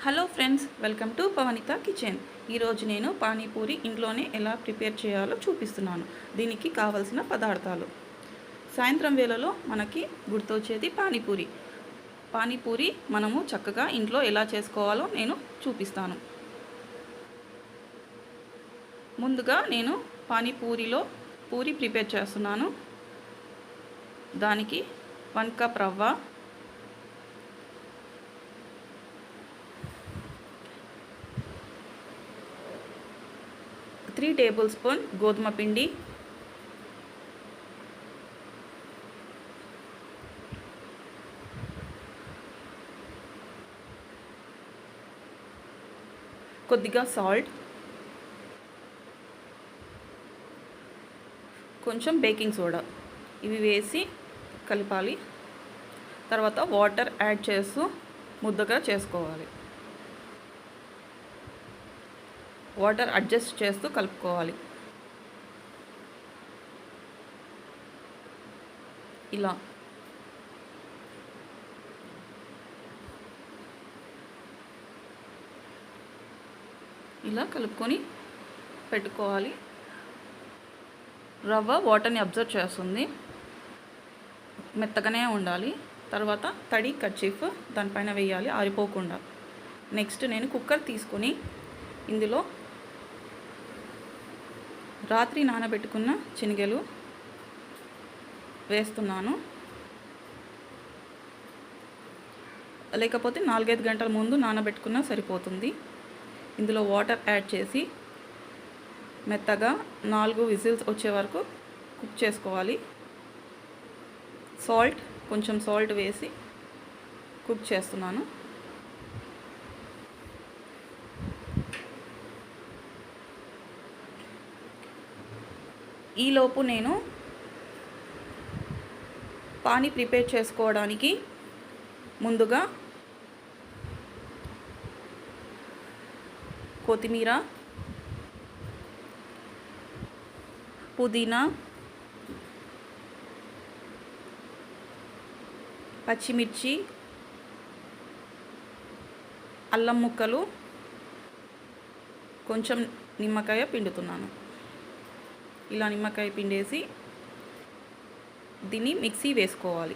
Hello friends, welcome to Pavanitha kitchen. ఈరోజు నేను పానీపూరి ఇంట్లోనే ఎలా ప్రిపేర్ చేయాలో చూపిస్తున్నాను. దీనికి కావలసిన పదార్థాలు. సాయంత్రం వేళలో మనకి గుర్తొచ్చేది పానీపూరి. పానీపూరి మనము చక్కగా ఇంట్లో ఎలా చేసుకోవాలో నేను చూపిస్తాను. ముందుగా నేను పానీపూరిలో పూరి ప్రిపేర్ చేస్తున్నాను. దానికి 1 కప్ రవ్వ, 3 టేబుల్ స్పూన్ గోధుమ పిండి, కొద్దిగా సాల్ట్, కొంచెం బేకింగ్ సోడా, ఇవి వేసి కలపాలి. తర్వాత వాటర్ యాడ్ చేస్తూ ముద్దగా చేసుకోవాలి. వాటర్ అడ్జస్ట్ చేస్తూ కలుపుకోవాలి. ఇలా కలుపుకొని పెట్టుకోవాలి. రవ్వ వాటర్ని అబ్జర్వ్ చేస్తుంది, మెత్తగానే ఉండాలి. తర్వాత తడి కర్చీఫ్ దానిపైన వేయాలి, ఆరిపోకుండా. నెక్స్ట్ నేను కుక్కర్ తీసుకొని ఇందులో రాత్రి నానబెట్టుకున్న శనగలు వేస్తున్నాను. లేకపోతే 4-5 గంటల ముందు నానబెట్టుకున్నా సరిపోతుంది. ఇందులో వాటర్ యాడ్ చేసి మెత్తగా 4 విజిల్స్ వచ్చే వరకు కుక్ చేసుకోవాలి. కొంచెం సాల్ట్ వేసి కుక్ చేస్తున్నాను. ఈలోపు నేను పానీ ప్రిపేర్ చేసుకోవడానికి ముందుగా కొత్తిమీర, పుదీనా, పచ్చిమిర్చి, అల్లం ముక్కలు, కొంచెం నిమ్మకాయ పిండుతున్నాను. ఇలా నిమ్మకాయ పిండేసి దీన్ని మిక్సీ వేసుకోవాలి.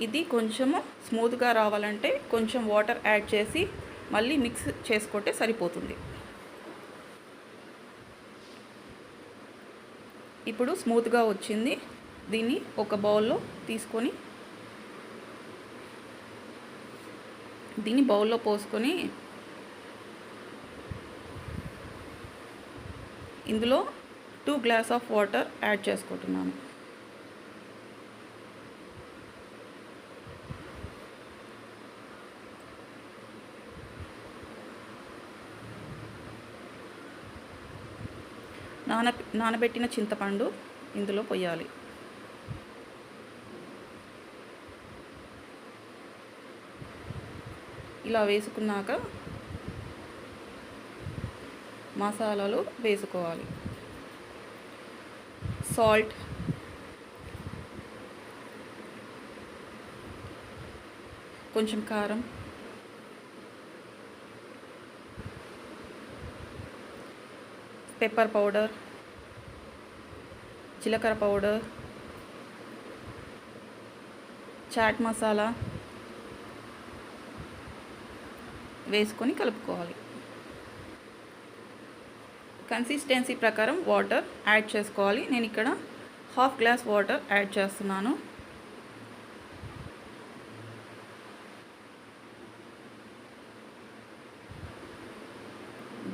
ఇది కొంచెము స్మూత్గా రావాలంటే కొంచెం వాటర్ యాడ్ చేసి మళ్ళీ మిక్స్ చేసుకుంటే సరిపోతుంది. ఇప్పుడు స్మూత్గా వచ్చింది. దీన్ని ఒక బౌల్లో తీసుకొని దీన్ని బౌల్లో పోసుకొని ఇందులో 2 గ్లాస్ ఆఫ్ వాటర్ యాడ్ చేసుకుంటున్నాను. నానబెట్టిన చింతపండు ఇందులో పోయాలి. ఇలా వేసుకున్నాక మసాలాలు వేసుకోవాలి. సాల్ట్, కొంచెం కారం, పెప్పర్ పౌడర్, జీలకర్ర పౌడర్, చాట్ మసాలా వేసుకొని కలుపుకోవాలి. కన్సిస్టెన్సీ ప్రకారం వాటర్ యాడ్ చేసుకోవాలి. నేను ఇక్కడ 1/2 గ్లాస్ వాటర్ యాడ్ చేస్తున్నాను.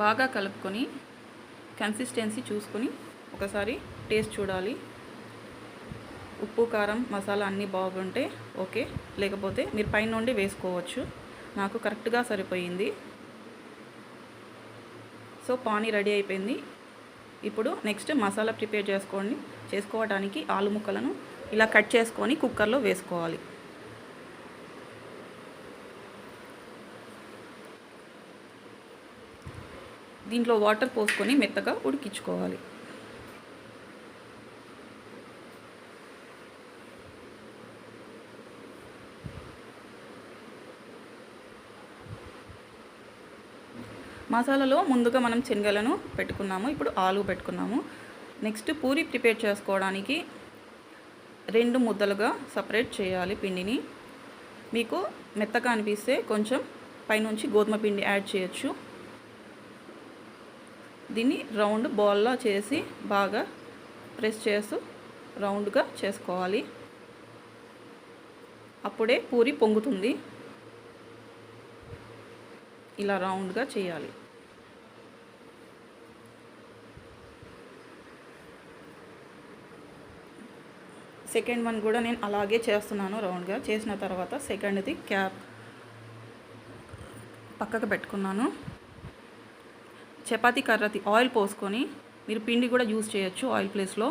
బాగా కలుపుకొని కన్సిస్టెన్సీ చూసుకొని ఒకసారి టేస్ట్ చూడాలి. ఉప్పు, కారం, మసాలా అన్నీ బాగుంటే ఓకే, లేకపోతే మీరు పైన నుండి వేసుకోవచ్చు. నాకు కరెక్ట్గా సరిపోయింది. సో పానీ రెడీ అయిపోయింది. ఇప్పుడు నెక్స్ట్ మసాలా ప్రిపేర్ చేసుకోవడానికి ఆలు ముక్కలను ఇలా కట్ చేసుకొని కుక్కర్లో వేసుకోవాలి. దీంట్లో వాటర్ పోసుకొని మెత్తగా ఉడికించుకోవాలి. మసాలాలో ముందుగా మనం శనగలను పెట్టుకున్నాము, ఇప్పుడు ఆలు పెట్టుకున్నాము. నెక్స్ట్ పూరి ప్రిపేర్ చేసుకోవడానికి 2 ముద్దలుగా సపరేట్ చేయాలి పిండిని. మీకు మెత్తగా అనిపిస్తే కొంచెం పైనుంచి గోధుమ పిండి యాడ్ చేయొచ్చు. దీన్ని రౌండ్ బాల్లా చేసి బాగా ప్రెస్ చేస్తూ రౌండ్గా చేసుకోవాలి. అప్పుడే పూరి పొంగుతుంది. ఇలా రౌండ్గా చేయాలి. సెకండ్ వన్ కూడా నేను అలాగే చేస్తున్నాను. రౌండ్గా చేసిన తర్వాత సెకండ్ది క్యాప్ పక్కకు పెట్టుకున్నాను. చపాతీ కర్రది ఆయిల్ పోసుకొని, మీరు పిండి కూడా యూజ్ చేయొచ్చు ఆయిల్ ప్లేస్లో.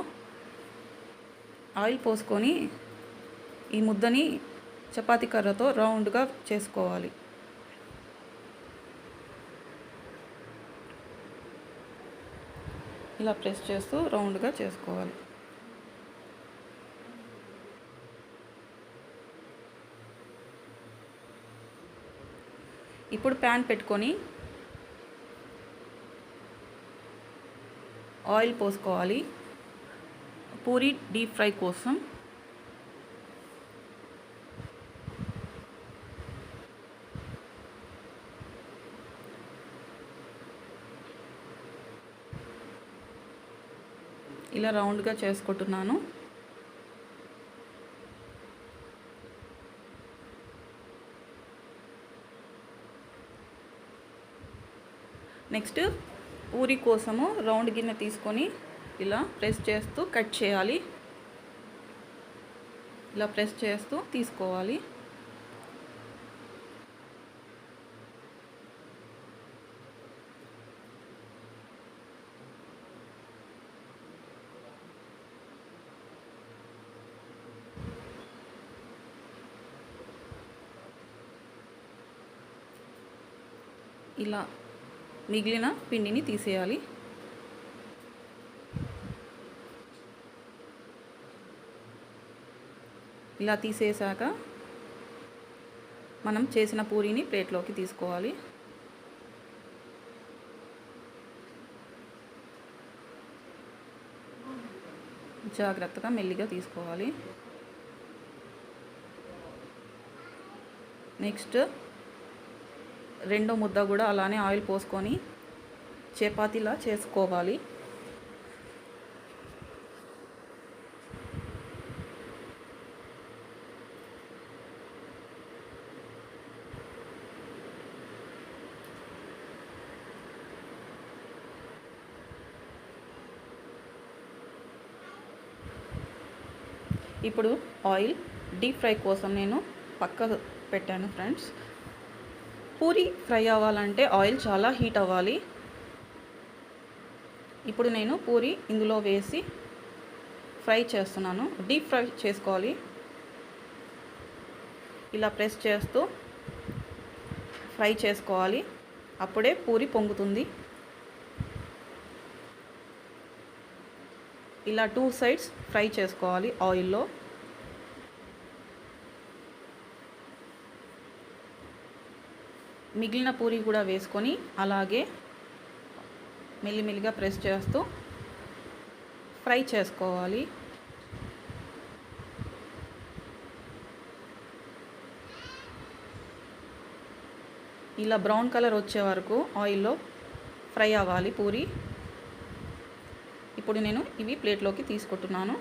ఆయిల్ పోసుకొని ఈ ముద్దని చపాతీ కర్రతో రౌండ్గా చేసుకోవాలి. ఇలా ప్రెస్ చేస్తూ రౌండ్గా చేసుకోవాలి. ఇప్పుడు ప్యాన్ పెట్టుకొని ఆయిల్ పోసుకోవాలి పూరి డీప్ ఫ్రై కోసం. ఇలా రౌండ్గా చేసుకుంటున్నాను. నెక్స్ట్ పూరి కోసము రౌండ్ గిన్నె తీసుకొని ఇలా ప్రెస్ చేస్తూ కట్ చేయాలి. ఇలా ప్రెస్ చేస్తూ తీసుకోవాలి. ఇలా మిగిలిన పిండిని తీసేయాలి. ఇలా తీసేసాక మనం చేసిన పూరీని ప్లేట్లోకి తీసుకోవాలి. జాగ్రత్తగా మెల్లిగా తీసుకోవాలి. నెక్స్ట్ రెండో ముద్ద కూడా అలానే ఆయిల్ పోసుకొని చపాతీలా చేసుకోవాలి. ఇప్పుడు ఆయిల్ డీప్ ఫ్రై కోసం నేను పక్క పెట్టాను ఫ్రెండ్స్. పూరి ఫ్రై అవ్వాలంటే ఆయిల్ చాలా హీట్ అవ్వాలి. ఇప్పుడు నేను పూరి ఇందులో వేసి ఫ్రై చేస్తున్నాను. డీప్ ఫ్రై చేసుకోవాలి. ఇలా ప్రెస్ చేస్తూ ఫ్రై చేసుకోవాలి. అప్పుడే పూరి పొంగుతుంది. ఇలా 2 సైడ్స్ ఫ్రై చేసుకోవాలి ఆయిల్లో. మిగిలిన పూరి కూడా వేసుకొని అలాగే మెల్లిమెల్లిగా ప్రెస్ చేస్తూ ఫ్రై చేసుకోవాలి. ఇలా బ్రౌన్ కలర్ వచ్చే వరకు ఆయిల్లో ఫ్రై అవ్వాలి పూరి. ఇప్పుడు నేను ఇవి ప్లేట్లోకి తీసుకుంటున్నాను.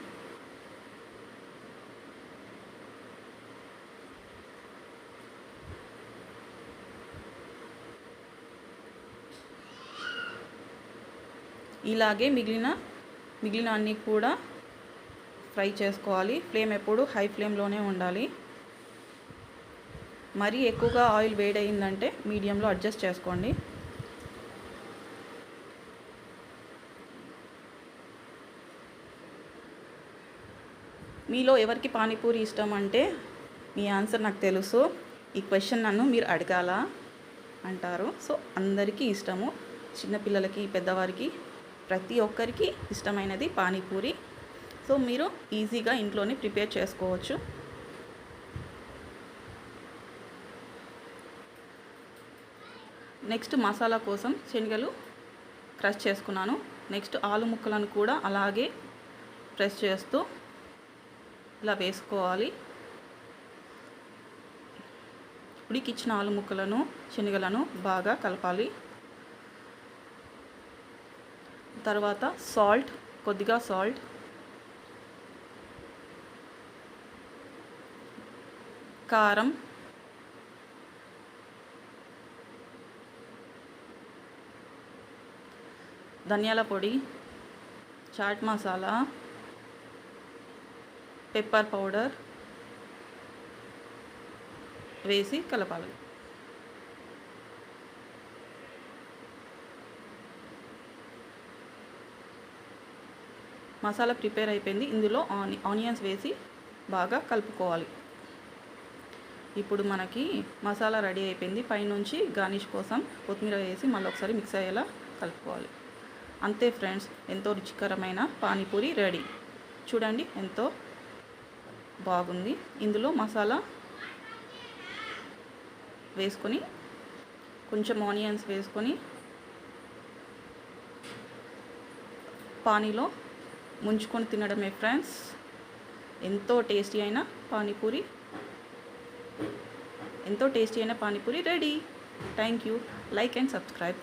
ఇలాగే మిగిలిన అన్నీ కూడా ఫ్రై చేసుకోవాలి. ఫ్లేమ్ ఎప్పుడు హై ఫ్లేమ్లోనే ఉండాలి. మరీ ఎక్కువగా ఆయిల్ వేడయిందంటే మీడియంలో అడ్జస్ట్ చేసుకోండి. మీలో ఎవరికి పానీపూరి ఇష్టం అంటే మీ ఆన్సర్ నాకు తెలుసు. ఈ క్వశ్చన్ నన్ను మీరు అడగాల అంటారు. సో అందరికీ ఇష్టము, చిన్నపిల్లలకి పెద్దవారికి ప్రతి ఒక్కరికి ఇష్టమైనది పానీపూరి. సో మీరు ఈజీగా ఇంట్లోనే ప్రిపేర్ చేసుకోవచ్చు. నెక్స్ట్ మసాలా కోసం శనగలు క్రష్ చేసుకున్నాను. నెక్స్ట్ ఆలు ముక్కలను కూడా అలాగే ప్రెస్ చేస్తూ ఇలా వేసుకోవాలి. ఉడికిచ్చిన ఆలు ముక్కలను శనగలను బాగా కలపాలి. తర్వాత సాల్ట్, కొద్దిగా సాల్ట్, కారం, ధనియాల పొడి, చాట్ మసాలా, పెప్పర్ పౌడర్ వేసి కలపాలి. మసాలా ప్రిపేర్ అయిపోయింది. ఇందులో ఆనియన్స్ వేసి బాగా కలుపుకోవాలి. ఇప్పుడు మనకి మసాలా రెడీ అయిపోయింది. పైనుంచి గార్నిష్ కోసం కొత్తిమీర వేసి మళ్ళీ ఒకసారి మిక్స్ అయ్యేలా కలుపుకోవాలి. అంతే ఫ్రెండ్స్, ఎంతో రుచికరమైన పానీపూరి రెడీ. చూడండి ఎంతో బాగుంది. ఇందులో మసాలా వేసుకొని కొంచెం ఆనియన్స్ వేసుకొని పానీలో ముంచుకొని తినడమే ఫ్రెండ్స్. ఎంతో టేస్టీ అయిన panipuri ready. Thank you. Like and subscribe.